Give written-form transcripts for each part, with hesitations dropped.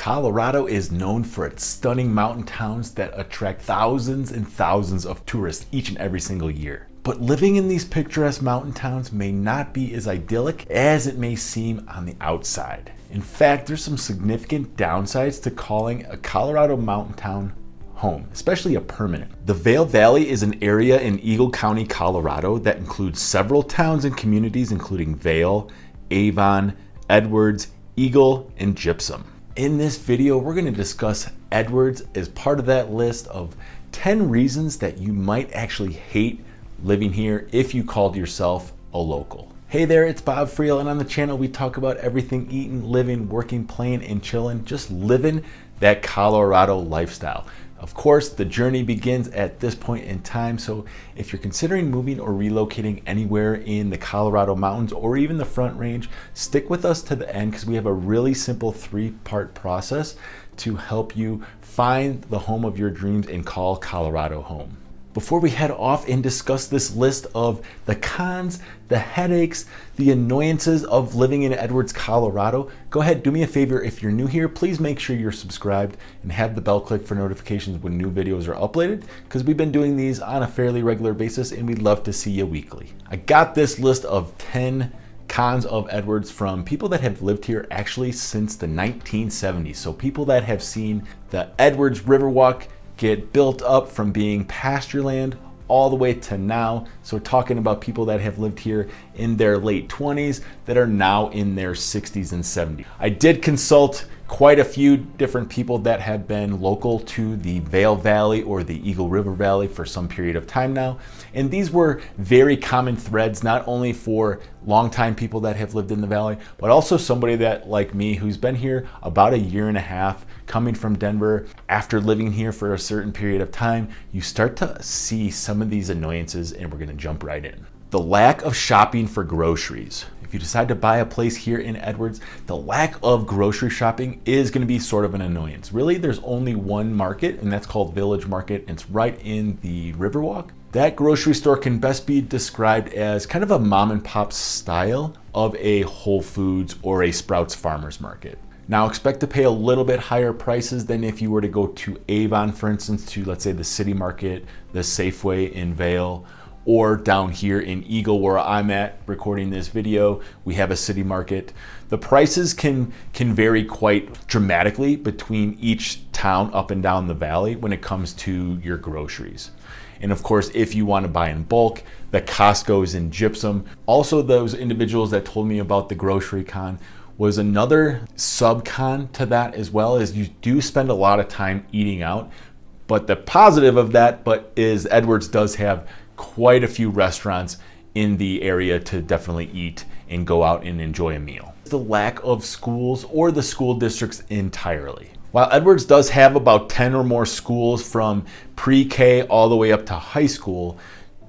Colorado is known for its stunning mountain towns that attract thousands and thousands of tourists each and every single year. But living in these picturesque mountain towns may not be as idyllic as it may seem on the outside. In fact, there's some significant downsides to calling a Colorado mountain town home, especially a permanent. The Vail Valley is an area in Eagle County, Colorado that includes several towns and communities including Vail, Avon, Edwards, Eagle, and Gypsum. In this video, we're going to discuss Edwards as part of that list of 10 reasons that you might actually hate living here if you called yourself a local. Hey there, it's Bob Friel, and on the channel we talk about everything eating, living, working, playing, and chilling, just living that Colorado lifestyle. Of course, the journey begins at this point in time, so if you're considering moving or relocating anywhere in the Colorado mountains or even the Front Range, stick with us to the end because we have a really simple 3-part process to help you find the home of your dreams and call Colorado home. Before we head off and discuss this list of the cons, the headaches, the annoyances of living in Edwards, Colorado, go ahead, do me a favor. If you're new here, please make sure you're subscribed and have the bell click for notifications when new videos are uploaded, because we've been doing these on a fairly regular basis and we'd love to see you weekly. I got this list of 10 cons of Edwards from people that have lived here actually since the 1970s. So people that have seen the Edwards Riverwalk get built up from being pasture land all the way to now. So talking about people that have lived here in their late 20s that are now in their 60s and 70s. I did consult quite a few different people that have been local to the Vail Valley or the Eagle River Valley for some period of time now. And these were very common threads, not only for longtime people that have lived in the valley, but also somebody that, like me, who's been here about a year and a half, coming from Denver. After living here for a certain period of time, you start to see some of these annoyances, and we're gonna jump right in. The lack of shopping for groceries. If you decide to buy a place here in Edwards, the lack of grocery shopping is going to be sort of an annoyance. Really, there's only one market, and that's called Village Market. It's right in the Riverwalk. That grocery store can best be described as kind of a mom and pop style of a Whole Foods or a Sprouts Farmers Market. Now expect to pay a little bit higher prices than if you were to go to Avon, for instance, to let's say the City Market, the Safeway in Vail, or down here in Eagle where I'm at recording this video, we have a City Market. The prices can vary quite dramatically between each town up and down the valley when it comes to your groceries. And of course, if you want to buy in bulk, the Costco's in Gypsum. Also, those individuals that told me about the grocery con was another sub-con to that, as well as you do spend a lot of time eating out. But the positive of that is Edwards does have quite a few restaurants in the area to definitely eat and go out and enjoy a meal. The lack of schools or the school districts entirely. While Edwards does have about 10 or more schools from pre-K all the way up to high school,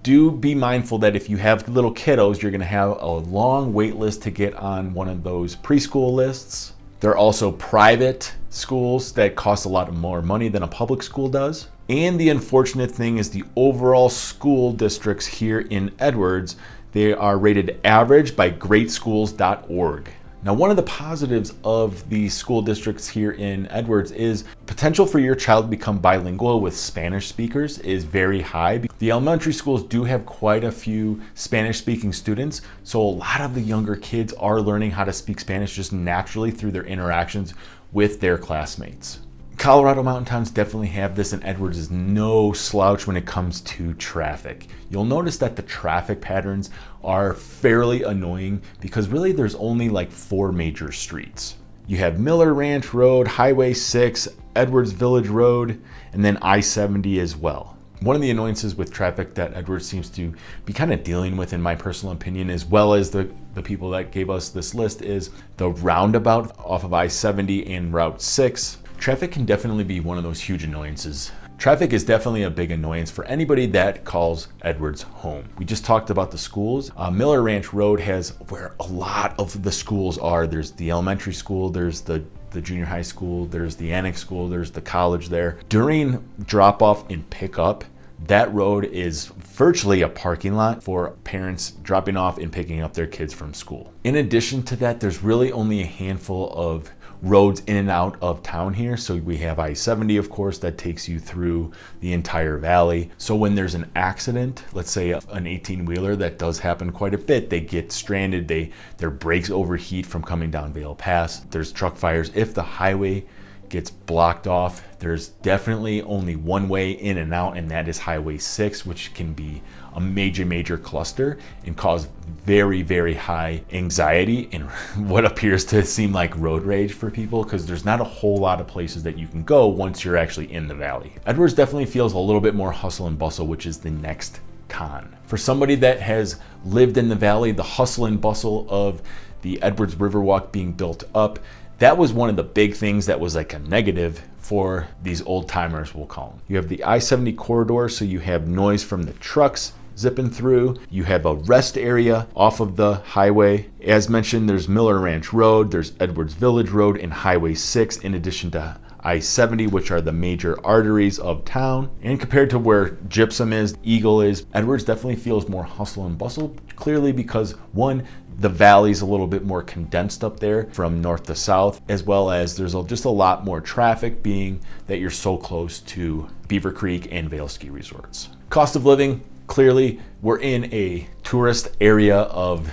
do be mindful that if you have little kiddos, you're going to have a long wait list to get on one of those preschool lists. There are also private schools that cost a lot more money than a public school does. And the unfortunate thing is the overall school districts here in Edwards, they are rated average by greatschools.org. Now, one of the positives of the school districts here in Edwards is potential for your child to become bilingual with Spanish speakers is very high. The elementary schools do have quite a few Spanish speaking students, so a lot of the younger kids are learning how to speak Spanish just naturally through their interactions with their classmates. Colorado mountain towns definitely have this, and Edwards is no slouch when it comes to traffic. You'll notice that the traffic patterns are fairly annoying because really there's only like 4 major streets. You have Miller Ranch Road, Highway 6, Edwards Village Road, and then I-70 as well. One of the annoyances with traffic that Edwards seems to be kind of dealing with, in my personal opinion, as well as the people that gave us this list, is the roundabout off of I-70 and Route 6. Traffic can definitely be one of those huge annoyances. Traffic is definitely a big annoyance for anybody that calls Edwards home. We just talked about the schools. Miller Ranch Road has where a lot of the schools are. There's the elementary school, there's the junior high school, there's the annex school, there's the college there. During drop off and pickup, that road is virtually a parking lot for parents dropping off and picking up their kids from school. In addition to that, there's really only a handful of roads in and out of town here. So we have I-70, of course, that takes you through the entire valley. So when there's an accident, let's say an 18-wheeler, that does happen quite a bit. They get stranded, their brakes overheat from coming down Vale Pass. There's truck fires. If the highway gets blocked off, there's definitely only one way in and out, and that is Highway 6, which can be a major cluster and cause very high anxiety and what appears to seem like road rage for people, because there's not a whole lot of places that you can go once you're actually in the valley. Edwards definitely feels a little bit more hustle and bustle, which is the next con. For somebody that has lived in the valley, the hustle and bustle of the Edwards Riverwalk being built up, that was one of the big things that was like a negative for these old timers, we'll call them. You have the I-70 corridor, so you have noise from the trucks zipping through. You have a rest area off of the highway. As mentioned, there's Miller Ranch Road, there's Edwards Village Road, and Highway 6, in addition to I-70, which are the major arteries of town. And compared to where Gypsum is, Eagle is, Edwards definitely feels more hustle and bustle, clearly because, one, the valley's a little bit more condensed up there from north to south, as well as there's just a lot more traffic, being that you're so close to Beaver Creek and Vail Ski Resorts. Cost of living, clearly we're in a tourist area of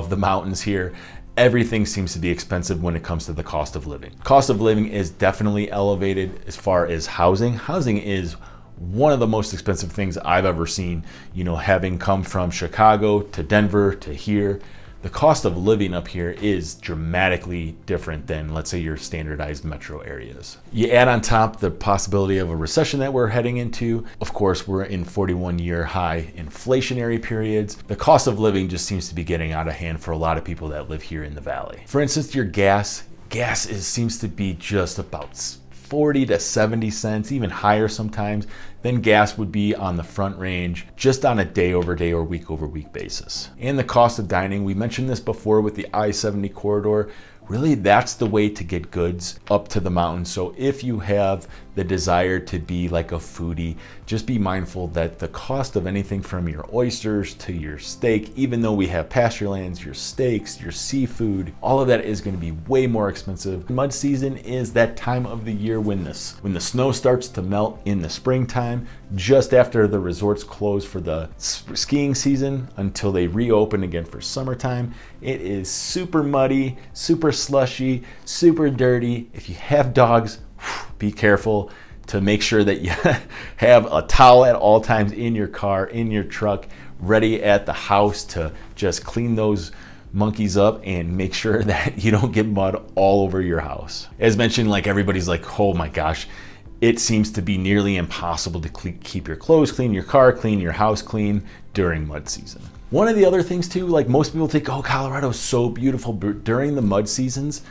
the mountains here. Everything seems to be expensive when it comes to the cost of living. Cost of living is definitely elevated as far as housing. Housing is one of the most expensive things I've ever seen. You know, having come from Chicago to Denver to here, the cost of living up here is dramatically different than, let's say, your standardized metro areas. You add on top the possibility of a recession that we're heading into. Of course, we're in 41-year high inflationary periods. The cost of living just seems to be getting out of hand for a lot of people that live here in the valley. For instance, your gas seems to be just about 40 to 70 cents, even higher sometimes, than gas would be on the Front Range, just on a day-over-day or week-over-week basis. And the cost of dining, we mentioned this before with the I-70 corridor, really that's the way to get goods up to the mountains. So if you have the desire to be like a foodie, just be mindful that the cost of anything from your oysters to your steak, even though we have pasture lands, your steaks, your seafood, all of that is going to be way more expensive. Mud season is that time of the year when the snow starts to melt in the springtime, just after the resorts close for the skiing season until they reopen again for summertime. It is super muddy, super slushy, super dirty. If you have dogs, be careful to make sure that you have a towel at all times in your car, in your truck, ready at the house to just clean those monkeys up and make sure that you don't get mud all over your house. As mentioned, like, everybody's like, oh my gosh, it seems to be nearly impossible to keep your clothes clean, your car clean, your house clean during mud season. One of the other things too, like, most people think, oh, Colorado is so beautiful, but during the mud seasons,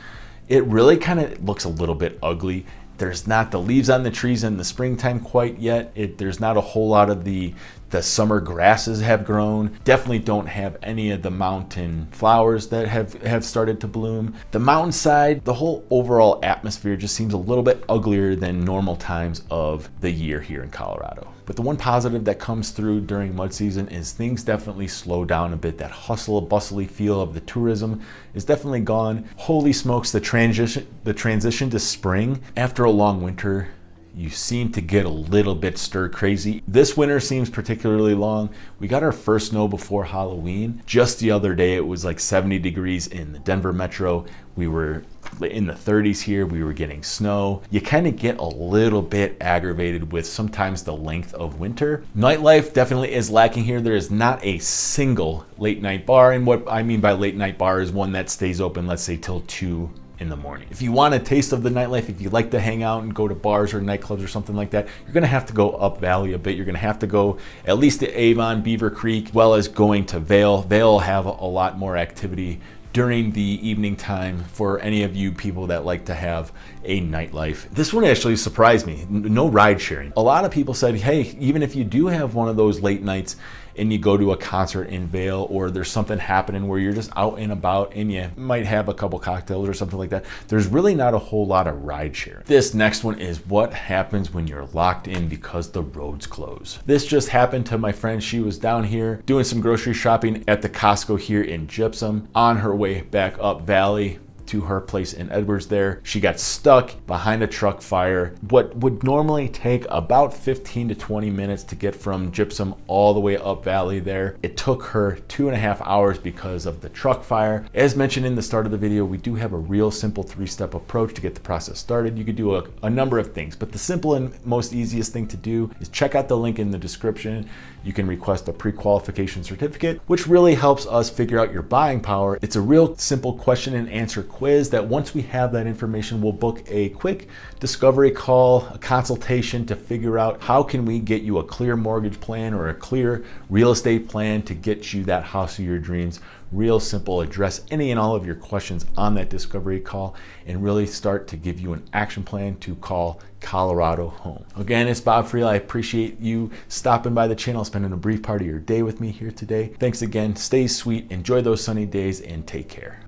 it really kind of looks a little bit ugly. There's not the leaves on the trees in the springtime quite yet. There's not a whole lot of the summer grasses have grown. Definitely don't have any of the mountain flowers that have started to bloom. The mountainside, the whole overall atmosphere just seems a little bit uglier than normal times of the year here in Colorado. But the one positive that comes through during mud season is things definitely slow down a bit. That hustle, bustly feel of the tourism is definitely gone. Holy smokes, the transition to spring after a long winter, you seem to get a little bit stir crazy. This winter seems particularly long. We got our first snow before Halloween. Just the other day, it was like 70 degrees in the Denver metro. We were in the 30s here. We were getting snow. You kind of get a little bit aggravated with sometimes the length of winter. Nightlife definitely is lacking here. There is not a single late night bar. And what I mean by late night bar is one that stays open, let's say, till 2 in the morning. If you want a taste of the nightlife, if you like to hang out and go to bars or nightclubs or something like that, you're gonna have to go up valley a bit. You're gonna have to go at least to Avon, Beaver Creek, as well as going to Vail. Vail will have a lot more activity during the evening time for any of you people that like to have a nightlife. This one actually surprised me. No ride sharing. A lot of people said, hey, even if you do have one of those late nights and you go to a concert in Vail, or there's something happening where you're just out and about and you might have a couple cocktails or something like that, there's really not a whole lot of ride sharing. This next one is what happens when you're locked in because the roads close. This just happened to my friend. She was down here doing some grocery shopping at the Costco here in Gypsum. On her way back up valley, to her place in Edwards there. She got stuck behind a truck fire. What would normally take about 15 to 20 minutes to get from Gypsum all the way up valley there, it took her 2.5 hours because of the truck fire. As mentioned in the start of the video, we do have a real simple 3-step approach to get the process started. You could do a number of things, but the simple and most easiest thing to do is check out the link in the description. You can request a pre-qualification certificate, which really helps us figure out your buying power. It's a real simple question and answer quiz that once we have that information, we'll book a quick discovery call, a consultation to figure out how can we get you a clear mortgage plan or a clear real estate plan to get you that house of your dreams. Real simple, address any and all of your questions on that discovery call and really start to give you an action plan to call Colorado home. Again, it's Bob Friel. I appreciate you stopping by the channel, spending a brief part of your day with me here today. Thanks again. Stay sweet, enjoy those sunny days, and take care.